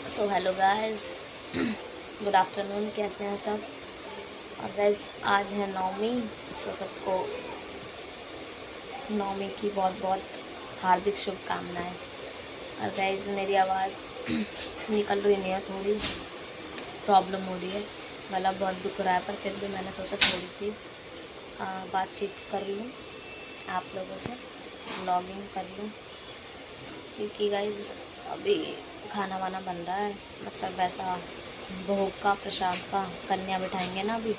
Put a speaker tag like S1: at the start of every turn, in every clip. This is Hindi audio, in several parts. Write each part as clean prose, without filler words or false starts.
S1: So hello guys, good afternoon. कैसे हैं सब? और गाइस आज है नवमी। सो सबको नवमी की बहुत बहुत हार्दिक शुभकामनाएं। और गाइस मेरी आवाज़ निकल रही नहीं है, थोड़ी प्रॉब्लम हो रही है, गला बहुत दुख रहा है, पर फिर भी मैंने सोचा थोड़ी सी बातचीत कर लूँ आप लोगों से, व्लॉगिंग कर लूँ, क्योंकि गाइस अभी खाना वाना बन रहा है, मतलब वैसा भोग का, प्रसाद का, कन्या बिठाएंगे ना अभी।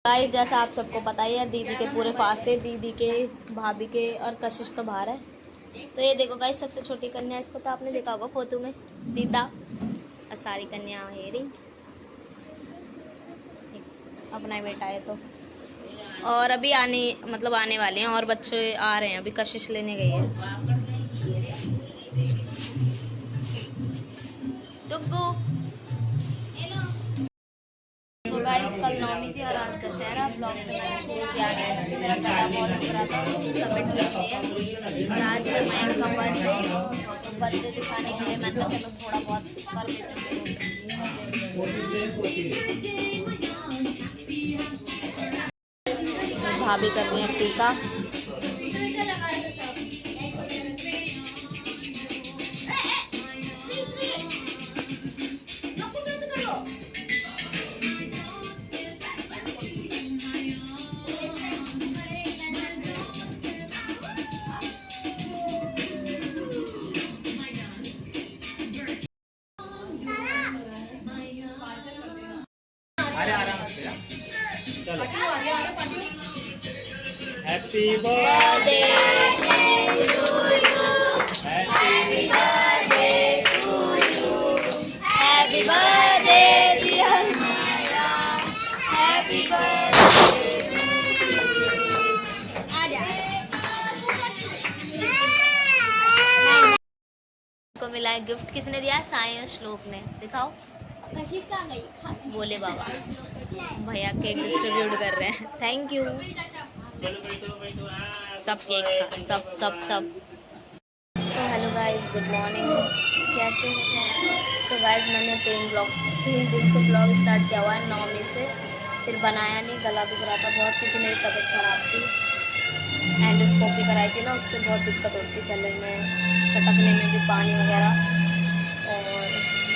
S1: गाइस जैसा आप सबको पता ही है, दीदी के पूरे फास्ट थे, दीदी के, भाभी के और कशिश तो बाहर है। तो ये देखो गाइस, सबसे छोटी कन्या, इसको तो आपने देखा होगा फोटो में, दीदा। और सारी कन्या हेरी अपना ही बेटा है। तो और अभी आने वाले हैं, और बच्चे आ रहे हैं, अभी कशिश लेने गई है टुक्कू। तो गाइस कल नौमी थी और आज दशहरा। ब्लॉग में मैंने शूट किया नहीं था क्योंकि मेरा गला बहुत दुख रहा था, तबीयत ठीक नहीं है। और आज है मयंक का बर्थडे, तो बर्थडे दिखाने के लिए मैंने कहा चलो थोड़ा बहुत कर लेते हैं शूट। भाभी कर रही है टीका।
S2: अरे आराम से चलो। Happy birthday happy birthday
S1: to you, happy birthday dear Maya, happy birthday. को मिला है गिफ्ट, किसने दिया है? साई और श्लोक ने। दिखाओ, कशिश कहाँ गई? बोले बाबा भैया केक डिस्ट्रीब्यूट कर रहे हैं, थैंक यू। सब केक खा, सब सब सब। So hello guys, good morning, कैसे हैं? सो गाइस मैंने 3 दिन से ब्लॉग स्टार्ट किया हुआ है, 9 से, फिर बनाया नहीं, गला दुख रहा था बहुत क्योंकि मेरी तबीयत ख़राब थी। एंडोस्कोपी कराई थी ना, उससे बहुत दिक्कत होती थी गले में, सटकने में भी, पानी वगैरह। और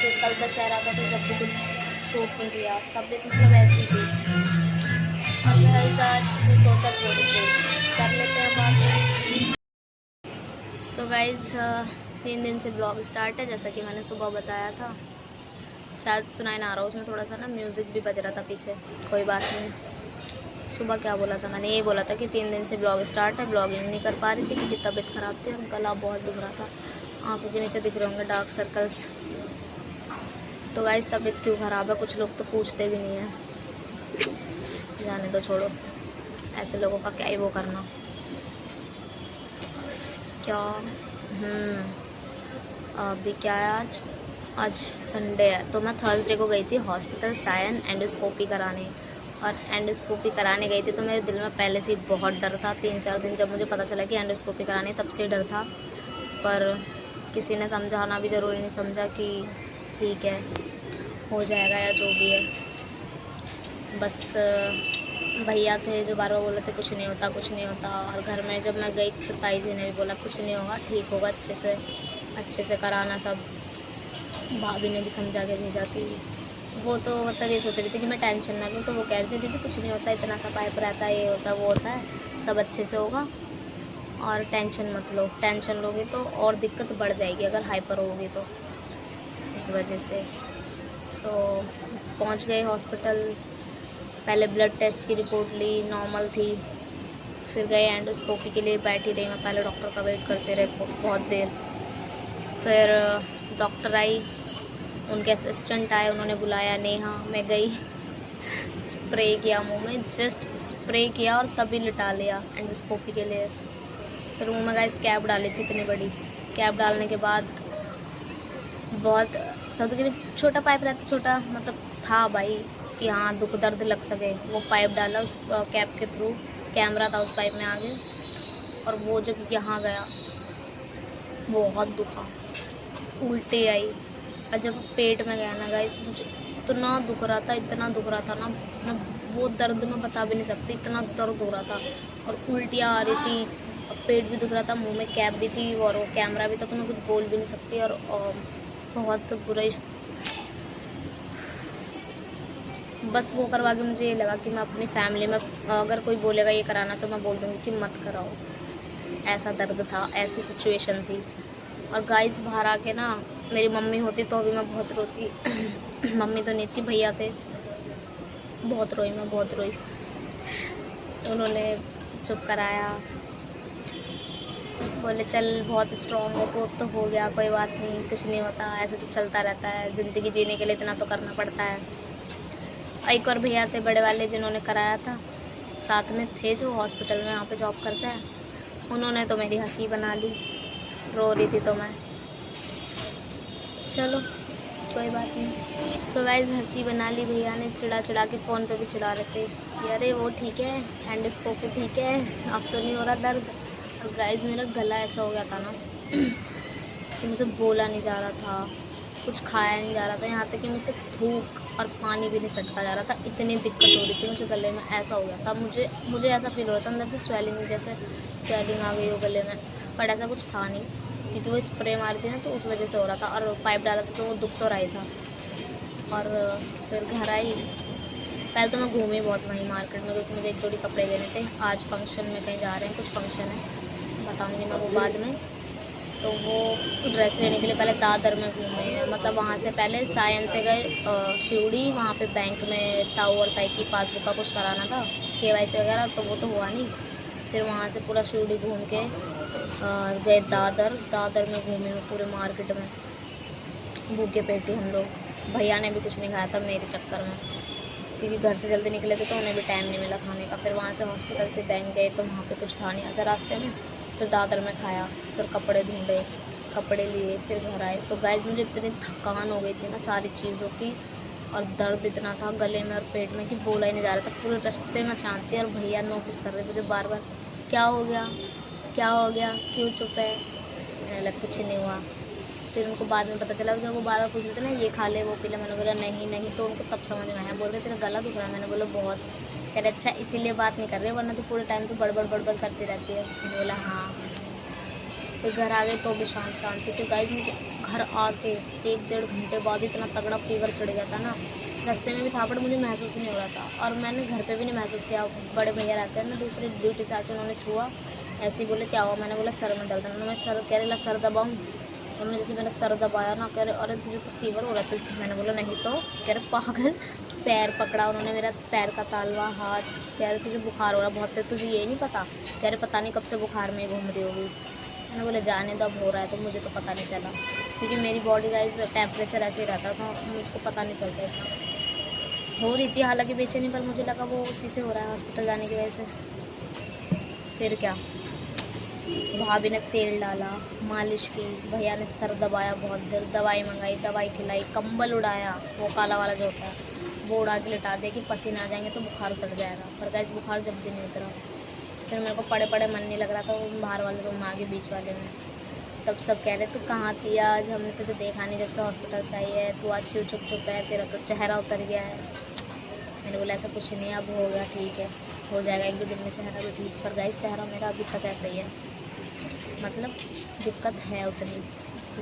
S1: फिर कल दशहरा का तो जब भी कुछ शूट नहीं किया, तबीयत मतलब ऐसी थी। और आज सोचा थोड़ी सी कर लेते हैं बात। सो गाइज 3 दिन से ब्लॉग स्टार्ट है, जैसा कि मैंने सुबह बताया था, शायद सुनाई ना आ रहा, उसमें थोड़ा सा ना म्यूज़िक भी बज रहा था पीछे, कोई बात नहीं। सुबह क्या बोला था मैंने? ये बोला था कि 3 दिन से ब्लॉग स्टार्ट है, ब्लॉगिंग नहीं कर पा रही थी क्योंकि तबीयत ख़राब थी और गला बहुत दुख रहा था। आँखों के नीचे दिख रहे होंगे डार्क सर्कल्स। तो गाइस तबीयत क्यों ख़राब है, कुछ लोग तो पूछते भी नहीं है, जाने दो, छोड़ो, ऐसे लोगों का क्या ही वो करना। क्या अभी क्या है, आज संडे है, तो मैं थर्सडे को गई थी हॉस्पिटल सायन एंडोस्कोपी कराने। और एंडोस्कोपी कराने गई थी तो मेरे दिल में पहले से ही बहुत डर था। 3-4 दिन जब मुझे पता चला कि एंडोस्कोपी करानी, तब से डर था, पर किसी ने समझाना भी ज़रूरी नहीं समझा कि ठीक है हो जाएगा या जो भी है। बस भैया थे जो बार बार बोले थे कुछ नहीं होता, कुछ नहीं होता। और घर में जब मैं गई तो ताई जी ने भी बोला कुछ नहीं होगा, ठीक होगा, अच्छे से कराना सब। भाभी ने भी समझा के भेजा कि वो तो मतलब ये सोच रही थी कि मैं टेंशन ना लूँ, तो वो कह रही थी दीदी कुछ नहीं होता, इतना सा पाइप रहता है, ये होता है, वो होता है, सब अच्छे से होगा और टेंशन मत लो। टेंशन लोगे तो और दिक्कत बढ़ जाएगी अगर हाइपर होगी तो, इस वजह से। सो पहुँच गए हॉस्पिटल, पहले ब्लड टेस्ट की रिपोर्ट ली, नॉर्मल थी। फिर गए एंडोस्कोपी के लिए, बैठी रही मैं पहले, डॉक्टर का वेट करते रहे बहुत देर। फिर डॉक्टर आई, उनके असिस्टेंट आए, उन्होंने बुलाया, नेहा, मैं गई, स्प्रे किया मुंह में, जस्ट स्प्रे किया और तभी लिटा लिया एंडोस्कोपी के लिए। फिर मुंह में गाइस कैप डाली थी, इतनी बड़ी कैप डालने के बाद बहुत सब के लिए छोटा पाइप रहता, छोटा मतलब था भाई कि हाँ दुख दर्द लग सके, वो पाइप डाला उस कैप के थ्रू, कैमरा था उस पाइप में आगे, और वो जब यहाँ गया बहुत दुखा, उल्टी आई। और जब पेट में गया ना गाइस, मुझे इतना दुख रहा था, इतना दुख रहा था ना, मैं वो दर्द मैं बता भी नहीं सकती, इतना दर्द हो रहा था। और उल्टियाँ आ रही थी, और पेट भी दुख रहा था, मुंह में कैप भी थी और वो कैमरा भी था, तो मैं कुछ बोल भी नहीं सकती। और बहुत बुरा बस वो करवा के मुझे ये लगा कि मैं अपनी फैमिली में अगर कोई बोलेगा ये कराना तो मैं बोल दूँगी कि मत कराओ। ऐसा दर्द था, ऐसी सिचुएशन थी। और गाइस बाहर आके ना, मेरी मम्मी होती तो अभी मैं बहुत रोती। मम्मी तो नहीं थी, भैया थे। बहुत रोई मैं, बहुत रोई। उन्होंने चुप कराया, बोले चल बहुत स्ट्रॉन्ग है तो अब तो हो गया, कोई बात नहीं, कुछ नहीं होता, ऐसे तो चलता रहता है, ज़िंदगी जीने के लिए इतना तो करना पड़ता है। एक और भैया थे बड़े वाले जिन्होंने कराया था, साथ में थे जो हॉस्पिटल में वहाँ पे जॉब करते हैं, उन्होंने तो मेरी हंसी बना ली। रो रही थी तो मैं, चलो कोई बात नहीं। सो गाइस हंसी बना ली भैया ने, चिढ़ा चिढ़ा के फ़ोन पे भी चिढ़ा रहे थे कि अरे वो ठीक है, एंडोस्कोपी ठीक है, अब तो नहीं हो रहा दर्द। और गाइस मेरा गला ऐसा हो गया था ना कि मुझे बोला नहीं जा रहा था, कुछ खाया नहीं जा रहा था, यहाँ तक कि मुझसे थूक और पानी भी नहीं सटका जा रहा था, इतनी दिक्कत हो रही थी मुझे गले में। ऐसा हो गया था मुझे ऐसा फील हो रहा था अंदर से स्वेलिंग, जैसे स्वेलिंग आ गई हो गले में, पर ऐसा कुछ था नहीं, क्योंकि वो स्प्रे मारी थी ना तो उस वजह से हो रहा था। और पाइप डाला था तो वो दुख तो रहा ही था। और फिर घर आई, पहले तो मैं घूमी बहुत वहीं मार्केट में, क्योंकि मुझे एक जोड़ी कपड़े लेने थे। आज फंक्शन में कहीं जा रहे हैं, कुछ फंक्शन है, बताऊंगी मैं वो बाद में। तो वो ड्रेस लेने के लिए पहले दादर में घूमे, मतलब वहाँ से पहले सायन से गए शिवड़ी, वहाँ पे बैंक में ताऊ और ताई की पासबुक का कुछ कराना था, KYC वगैरह, तो वो तो हुआ नहीं। फिर वहाँ से पूरा शिवड़ी घूम के गए दादर में घूमे पूरे मार्केट में, भूखे पेट थे हम लोग। भैया ने भी कुछ नहीं खाया था मेरे चक्कर में, क्योंकि घर से जल्दी निकले थे तो उन्हें भी टाइम नहीं मिला खाने का। फिर वहाँ से हॉस्पिटल से बैंक गए तो वहाँ पे कुछ था नहीं ऐसा रास्ते में, फिर दादर में खाया, फिर कपड़े ढूंढे, कपड़े लिए, फिर घर आए। तो गाइस मुझे इतनी थकान हो गई थी ना सारी चीज़ों की, और दर्द इतना था गले में और पेट में कि बोला ही नहीं जा रहा था। पूरे रास्ते में शांति, और भैया नोटिस कर रहे थे मुझे बार बार, क्या हो गया, क्या हो गया, क्यों चुप है। मैंने लगा कुछ नहीं हुआ। फिर उनको बाद में पता चला, जब वो बार बार पूछ रहे थे ना ये खा ले वो पी ले, मैंने बोला नहीं नहीं, तो उनको तब समझ में आया। बोल रहे तेरा गला दुख रहा है, मैंने बोला बहुत। कह रहे अच्छा इसीलिए बात नहीं कर रहे, वरना तो पूरे टाइम तो बड़बड़ करती रहती है। मैंने बोला हाँ। फिर घर आ गए तो भी शांति। फिर गाइस मुझे घर आके 1-1.5 घंटे बाद इतना तगड़ा फीवर चढ़ गया था ना, रास्ते में भी था बट मुझे महसूस नहीं हो रहा था। और मैंने घर पे भी नहीं महसूस किया। बड़े भैया रहते हैं ना दूसरी ड्यूटी से आके, उन्होंने छुआ, ऐसे ही बोले क्या हुआ, मैंने बोला सर में दर्द है। मैं सर कह रहे सर दबाऊँ, उन्होंने जैसे मेरा सर दबाया ना, कह रहे अरे तुझे तो फीवर हो रहा था। मैंने बोला नहीं तो। कह रहे पागल, पैर पकड़ा उन्होंने मेरा, पैर का तालवा, हाथ, कह रहे तुझे बुखार हो रहा बहुत है, तुझे ये नहीं पता। कह रहे पता नहीं कब से बुखार में घूम रही होगी। मैंने बोला जाने दो, अब हो रहा है तो मुझे तो पता नहीं चला, क्योंकि मेरी बॉडी गाइस टेम्परेचर ऐसे ही रहता था, मुझको पता नहीं चलता इतना। हो रही थी हालांकि बेचैनी, पर मुझे लगा वो उसी से हो रहा है हॉस्पिटल जाने की वजह से। फिर क्या, भाभी ने तेल डाला, मालिश की, भैया ने सर दबाया बहुत देर, दवाई मंगाई, दवाई खिलाई, कंबल उड़ाया, वो काला वाला जो होता है वो उड़ा के लिटा दे कि पसीना आ जाएंगे तो बुखार उतर जाएगा। पर गाइस बुखार जब भी नहीं उतरा। फिर मेरे को पड़े पड़े मन नहीं लग रहा था, वो बाहर वाले रूम में आगे बीच वाले में। तब सब कह रहे तू कहाँ थी आज, हमने तुझे देखा नहीं जब से हॉस्पिटल से आई है, तू आज क्यों चुप है, तेरा तो चेहरा उतर गया है। मैंने बोला ऐसा कुछ नहीं, अब हो गया, ठीक है, हो जाएगा 1-2 दिन में चेहरा भी ठीक। पर गाइस चेहरा मेरा अभी तक ऐसा ही है, मतलब दिक्कत है उतनी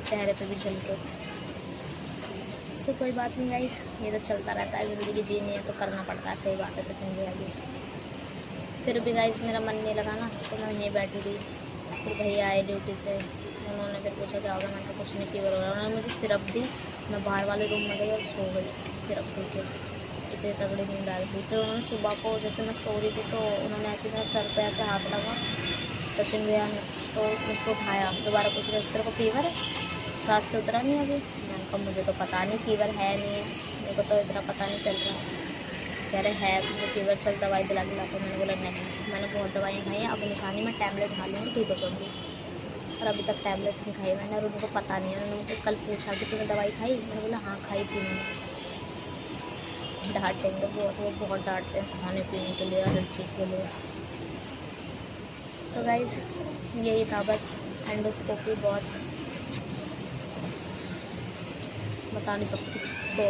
S1: चेहरे पे भी झलके। सो कोई बात नहीं गाइस, ये तो चलता रहता है, ज़िंदगी जीनी है तो करना पड़ता है, सही बात है, सचिन जी अभी। फिर भी गाइस मेरा मन नहीं लगा ना, तो मैं यहीं बैठी रही। फिर भैया आए ड्यूटी से, उन्होंने फिर पूछा क्या होगा, मैंने तो कुछ नहीं, फीवर हो रहा है। उन्होंने मुझे सिरप दी, मैं बाहर वाले रूम में गई और सो गई सिरप पी के, इतनी तगड़ी नींद आ रही थी। फिर उन्होंने सुबह को जैसे मैं सो रही थी तो उन्होंने ऐसे मेरे सर पे ऐसे हाथ लगा, सचिन भैया ने, तो मुझको उठाया, दोबारा पूछ रहे तेरे को फीवर है, रात से उतरा नहीं अभी। मैंने कहा मुझे तो पता नहीं, फीवर है नहीं है, मेरे को तो इतना पता नहीं चल रहा। कह रहे है तुझे फीवर, चल दवाई दिला के लाता। मैंने बोला नहीं, मैंने बहुत दवाइयाँ खाई हैं, अब नहीं खानी, मैं टैबलेट खा लूँगी ठीक हो जाऊँगी। और अभी तक टैबलेट नहीं खाई मैंने, और उनको पता नहीं है। उन्होंने मुझे कल पूछा कि तूने दवाई खाई, मैंने बोला हाँ खाई थी मैंने। डांटेंगे वो बहुत डांटते हैं खाने पीने के लिए, हर चीज़ के लिए। सो गाइस यही था बस, एंडोस्कोपी बहुत बता नहीं सकती, तो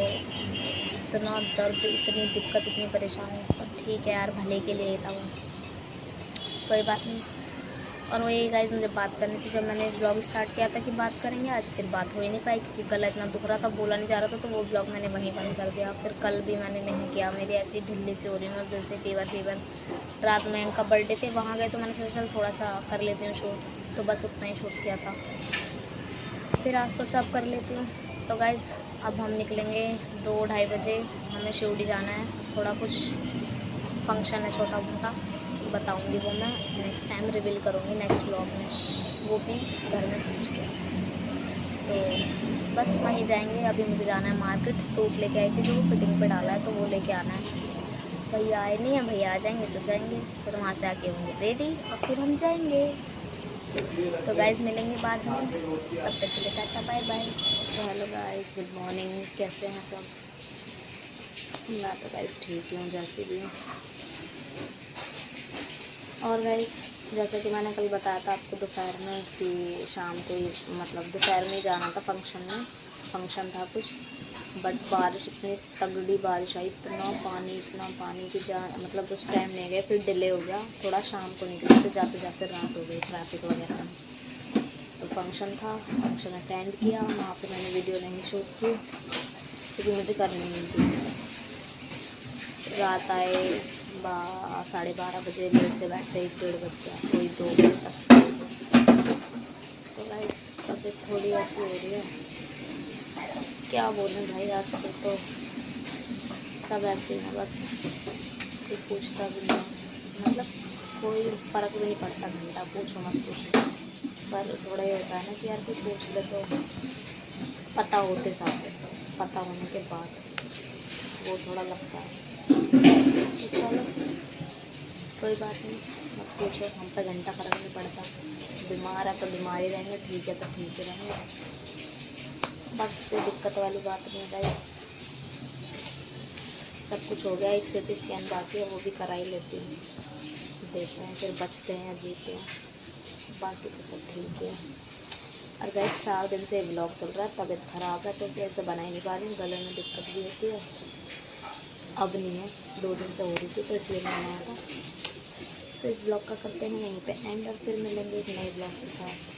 S1: इतना दर्द, इतनी दिक्कत, इतनी परेशानी, पर ठीक है यार, भले के लिए था वो, कोई बात नहीं। और वही गाइस, मुझे बात करनी थी, जब मैंने ब्लॉग स्टार्ट किया था कि बात करेंगे आज, फिर बात हो ही नहीं पाई क्योंकि गला इतना दुख रहा था, बोला नहीं जा रहा था, तो वो ब्लॉग मैंने वहीं बंद कर दिया। फिर कल भी मैंने नहीं किया, मेरी ऐसी ढिल्ली सी हो रही है उस दिन से, फीवर। रात में इनका बर्थडे थे, वहाँ गए तो मैंने सोचा चल थोड़ा सा कर लेती हूँ शूट, तो बस उतना ही शूट किया था। फिर आज सोचा अब कर लेती हूँ। तो गाइस अब हम निकलेंगे 2-2:30 बजे, हमें शिवड़ी जाना है, थोड़ा कुछ फंक्शन है छोटा मोटा, बताऊंगी वो मैं नेक्स्ट टाइम रिवील करूँगी नेक्स्ट व्लॉग में, वो भी घर में पूछ के। तो बस वहीं जाएंगे। अभी मुझे जाना है मार्केट, सूट लेके आई थी जो फिटिंग पे डाला है, तो वो लेके आना है। भैया आए नहीं है, भैया आ जाएंगे तो जाएंगे, फिर वहाँ से आके होंगे रेडी और फिर हम जाएंगे। तो गाइज मिलेंगे बाद में, तब तक के लिए टाटा बाय बाय। तो हेलो गाइज, गुड मॉर्निंग, कैसे हैं सब? मैं तो गाइज ठीक हूँ जैसे भी हूँ। और गाइज जैसे कि मैंने कल बताया था आपको दोपहर में कि शाम को ही, मतलब दोपहर में ही जाना था फंक्शन में, फंक्शन था कुछ, बट बारिश, इतनी तगड़ी बारिश आई, इतना पानी कि मतलब उस टाइम नहीं गए, फिर डिले हो गया, थोड़ा शाम को निकले, तो जाते जाते रात हो गई ट्रैफिक वगैरह में। तो फंक्शन था, फंक्शन अटेंड किया, वहाँ पे मैंने वीडियो नहीं शूट की क्योंकि मुझे करनी नहीं थी। रात आए 12:30 बजे, लेटते बैठते 1-1:30 बज गया, कोई 2 बजे तक सो। तो गाइस तबीयत थोड़ी ऐसी हो रही है, क्या बोलूं भाई, आजकल तो सब ऐसे हैं, बस कोई पूछता भी नहीं, मतलब कोई फ़र्क भी नहीं पड़ता, घंटा पूछो मत पूछो, पर थोड़ा ये होता है ना कि यार कोई पूछ ले तो पता होते साथ, पता होने के बाद वो थोड़ा लगता है। तो चलो कोई बात नहीं, मत पूछो, हम पे घंटा फ़र्क नहीं पड़ता, बीमार है तो बीमार ही रहेंगे, ठीक है तो ठीक ही रहेंगे, बाकी कोई दिक्कत वाली बात नहीं है गाइस। सब कुछ हो गया, एक CT स्कैन बाकी है, वो भी करा ही लेती हूँ, देखते हैं फिर बचते हैं या जीते हैं, बाकी तो सब ठीक है। और गाइस 4 दिन से व्लॉग चल रहा है, तबीयत ख़राब है तो इसलिए ऐसे बना ही नहीं पा रही हूँ, गले में दिक्कत भी होती है, अब नहीं है, 2 दिन से हो रही थी तो इसलिए मैं आया था। सो इस ब्लॉग का करते हैं यहीं पे एंड, और फिर मिलेंगे एक नए ब्लॉग के साथ।